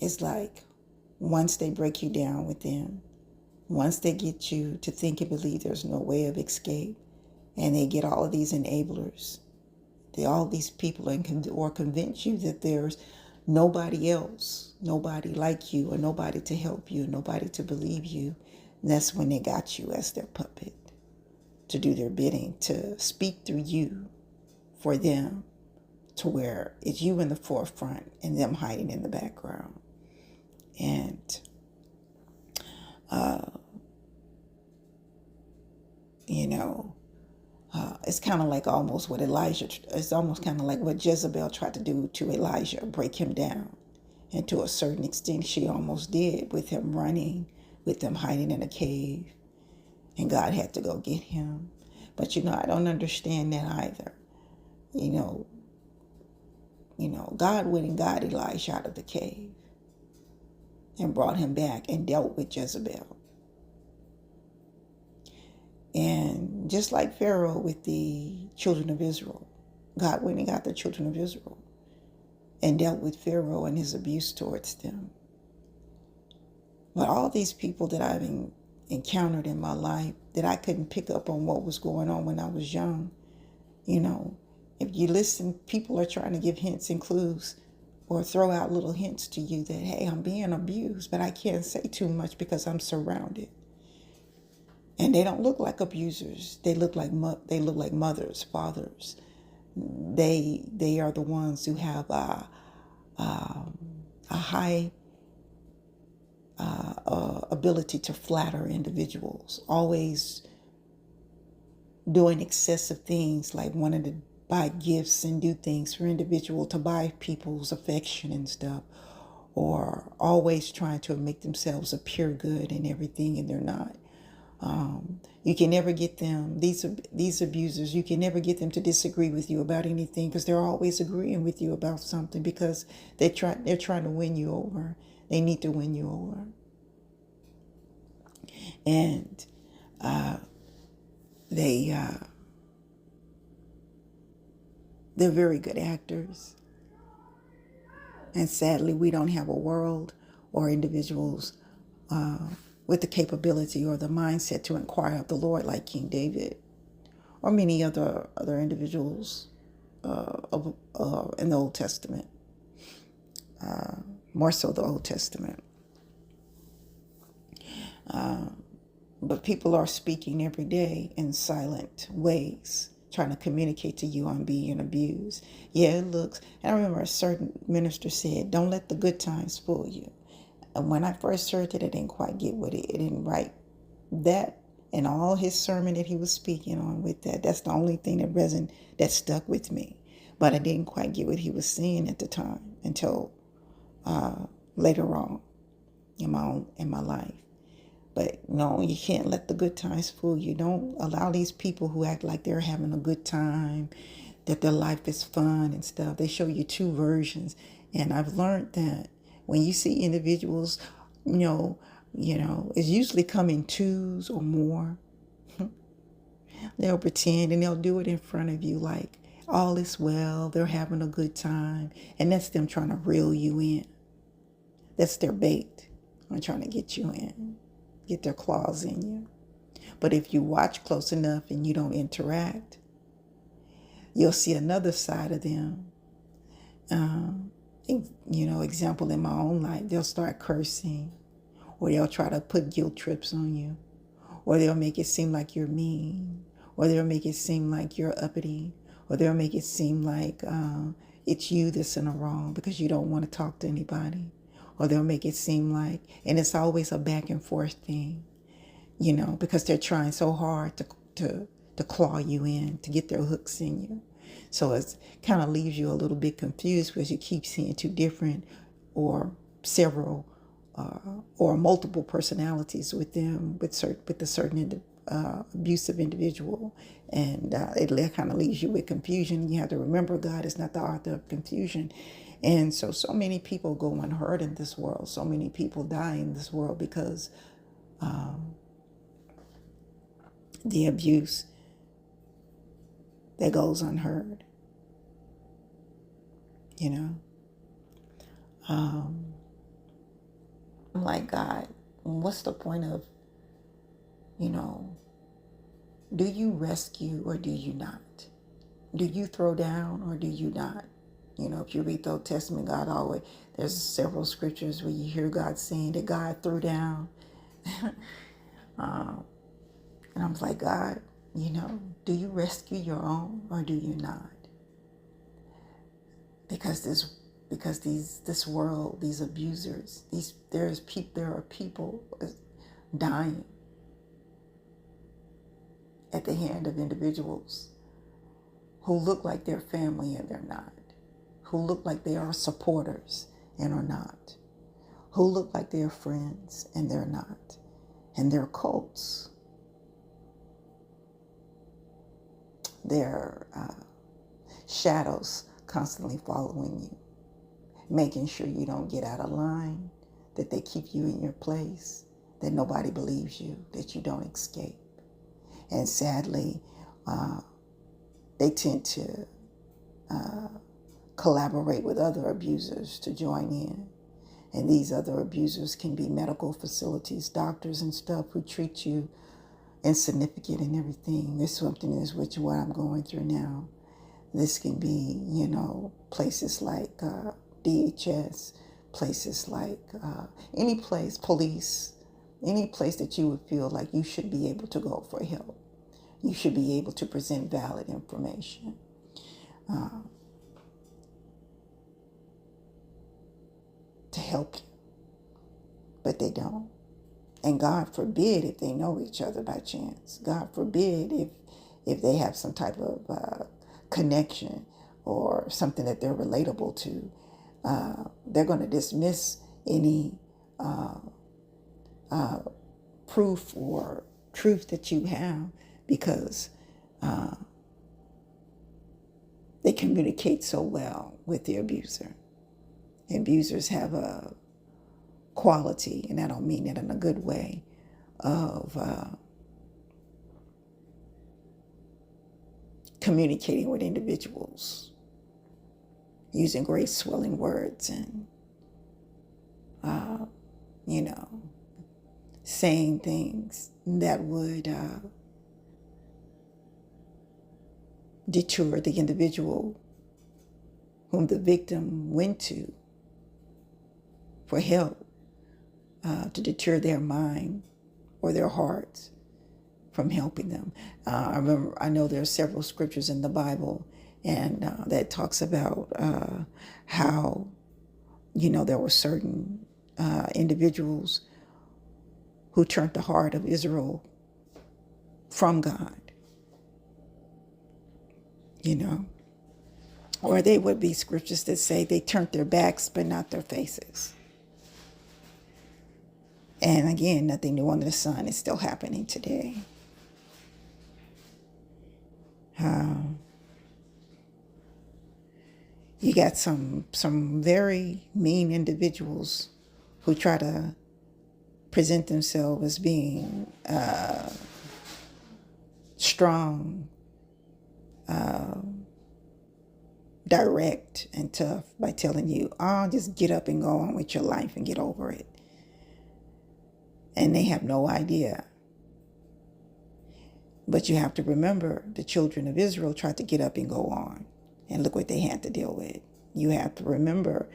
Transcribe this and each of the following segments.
it's like once they break you down with them, once they get you to think and believe there's no way of escape, and they get all of these enablers, all these people, or convince you that there's nobody else, nobody like you, or nobody to help you, nobody to believe you, and that's when they got you as their puppet to do their bidding, to speak through you for them, to where it's you in the forefront and them hiding in the background. And it's kind of like almost what Elijah, it's almost kind of like what Jezebel tried to do to Elijah, break him down. And to a certain extent, she almost did, with him running, with him hiding in a cave. And God had to go get him. But I don't understand that either. God went and got Elijah out of the cave and brought him back and dealt with Jezebel. And just like Pharaoh with the children of Israel, God went and got the children of Israel and dealt with Pharaoh and his abuse towards them. But all these people that I've encountered in my life, that I couldn't pick up on what was going on when I was young, if you listen, people are trying to give hints and clues or throw out little hints to you that, hey, I'm being abused, but I can't say too much because I'm surrounded. And they don't look like abusers. They look like mothers, fathers. They are the ones who have a high ability to flatter individuals, always doing excessive things, like wanting to buy gifts and do things for individual to buy people's affection and stuff, or always trying to make themselves appear good and everything, and they're not. You can never get them, these abusers, you can never get them to disagree with you about anything, because they're always agreeing with you about something, because they're trying to win you over. They need to win you over. And they're very good actors. And sadly, we don't have a world or individuals with the capability or the mindset to inquire of the Lord like King David or many other individuals in the Old Testament, more so the Old Testament. But people are speaking every day in silent ways, trying to communicate to you on being abused. Yeah, it looks, and I remember a certain minister said, don't let the good times fool you. And when I first heard it, I didn't quite get what it didn't write that, and all his sermon that he was speaking on with that. That's the only thing that stuck with me. But I didn't quite get what he was saying at the time until later on in my life. But no, you can't let the good times fool you. Don't allow these people who act like they're having a good time, that their life is fun and stuff. They show you two versions. And I've learned that when you see individuals, it's usually come in twos or more. They'll pretend and they'll do it in front of you like all is well, they're having a good time. And that's them trying to reel you in. That's their bait on trying to get you in, get their claws in you. But if you watch close enough and you don't interact, you'll see another side of them. Example in my own life, they'll start cursing, or they'll try to put guilt trips on you, or they'll make it seem like you're mean, or they'll make it seem like you're uppity, or they'll make it seem like it's you that's in the wrong because you don't want to talk to anybody, or they'll make it seem like, and it's always a back and forth thing, because they're trying so hard to claw you in, to get their hooks in you. So it kind of leaves you a little bit confused because you keep seeing two different or several or multiple personalities with them, with a certain abusive individual. And it kind of leaves you with confusion. You have to remember God is not the author of confusion. And so many people go unhurt in this world. So many people die in this world because the abuse that goes unheard, I'm like, God, what's the point of, you know, do you rescue or do you not? Do you throw down or do you not? You know, if you read the Old Testament, God always, there's several scriptures where you hear God saying that God threw down. And I was like, God, you know, do you rescue your own or do you not? Because this world, these abusers, there are people dying at the hand of individuals who look like they're family and they're not, who look like they are supporters and are not, who look like they're friends and they're not, and they're cults. They're shadows constantly following you, making sure you don't get out of line, that they keep you in your place, that nobody believes you, that you don't escape. And sadly, they tend to collaborate with other abusers to join in. And these other abusers can be medical facilities, doctors and stuff who treat you insignificant and everything. There's something is which what I'm going through now. This can be, you know, places like DHS, places like any place, police, any place that you would feel like you should be able to go for help. You should be able to present valid information. To help you, but they don't. And God forbid if they know each other by chance. God forbid if they have some type of connection or something that they're relatable to. They're going to dismiss any proof or truth that you have because they communicate so well with the abuser. Abusers have a quality, and I don't mean it in a good way, of communicating with individuals using great swelling words and, you know, saying things that would deter the individual whom the victim went to for help, to deter their mind or their hearts from helping them. I know there are several scriptures in the Bible and that talks about how, you know, there were certain individuals who turned the heart of Israel from God, you know. Or they would be scriptures that say they turned their backs but not their faces. And again, nothing new under the sun is still happening today. You got some very mean individuals who try to present themselves as being strong, direct, and tough by telling you, oh, just get up and go on with your life and get over it. And they have no idea. But you have to remember the children of Israel tried to get up and go on. And look what they had to deal with. You have to remember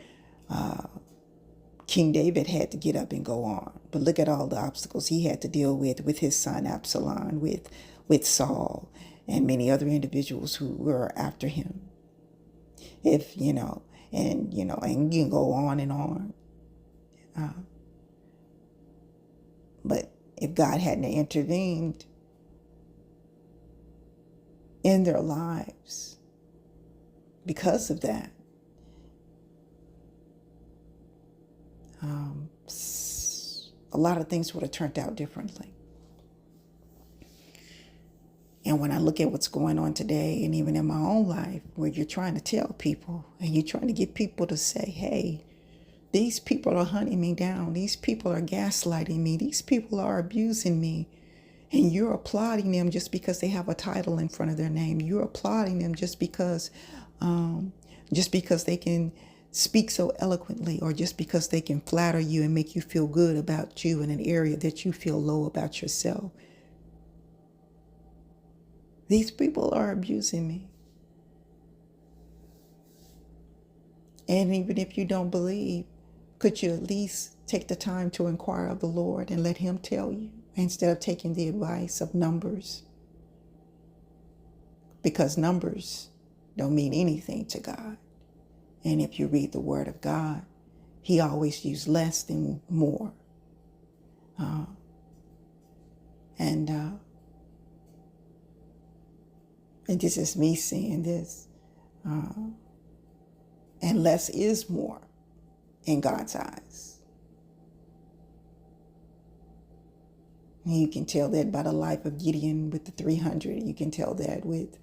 King David had to get up and go on. But look at all the obstacles he had to deal with his son Absalom, with Saul, and many other individuals who were after him. If, you know, and you can go on and on. But if God hadn't intervened in their lives because of that, a lot of things would have turned out differently. And when I look at what's going on today, and even in my own life, where you're trying to tell people and you're trying to get people to say, hey, these people are hunting me down. These people are gaslighting me. These people are abusing me. And you're applauding them just because they have a title in front of their name. You're applauding them just because they can speak so eloquently, or just because they can flatter you and make you feel good about you in an area that you feel low about yourself. These people are abusing me. And even if you don't believe, could you at least take the time to inquire of the Lord and let him tell you, instead of taking the advice of numbers? Because numbers don't mean anything to God. And if you read the Word of God, he always used less than more. And this is me saying this. And less is more in God's eyes. You can tell that by the life of Gideon with the 300. You can tell that with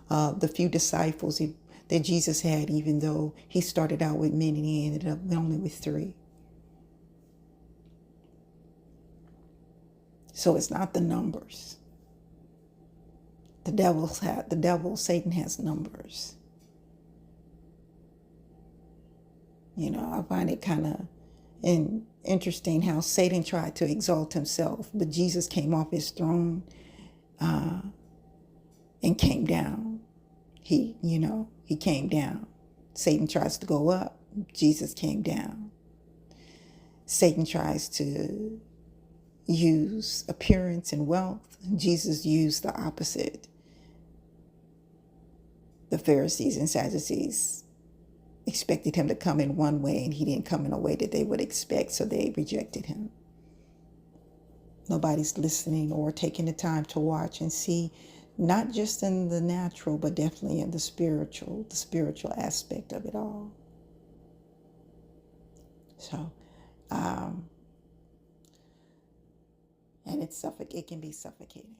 the few disciples that Jesus had, even though he started out with many and he ended up only with 3. So it's not the numbers. Satan has numbers. You know, I find it kind of interesting how Satan tried to exalt himself, but Jesus came off his throne and came down. He came down. Satan tries to go up. Jesus came down. Satan tries to use appearance and wealth. Jesus used the opposite. The Pharisees and Sadducees expected him to come in one way, and he didn't come in a way that they would expect, so they rejected him. Nobody's listening or taking the time to watch and see, not just in the natural, but definitely in the spiritual aspect of it all. So, and it can be suffocating.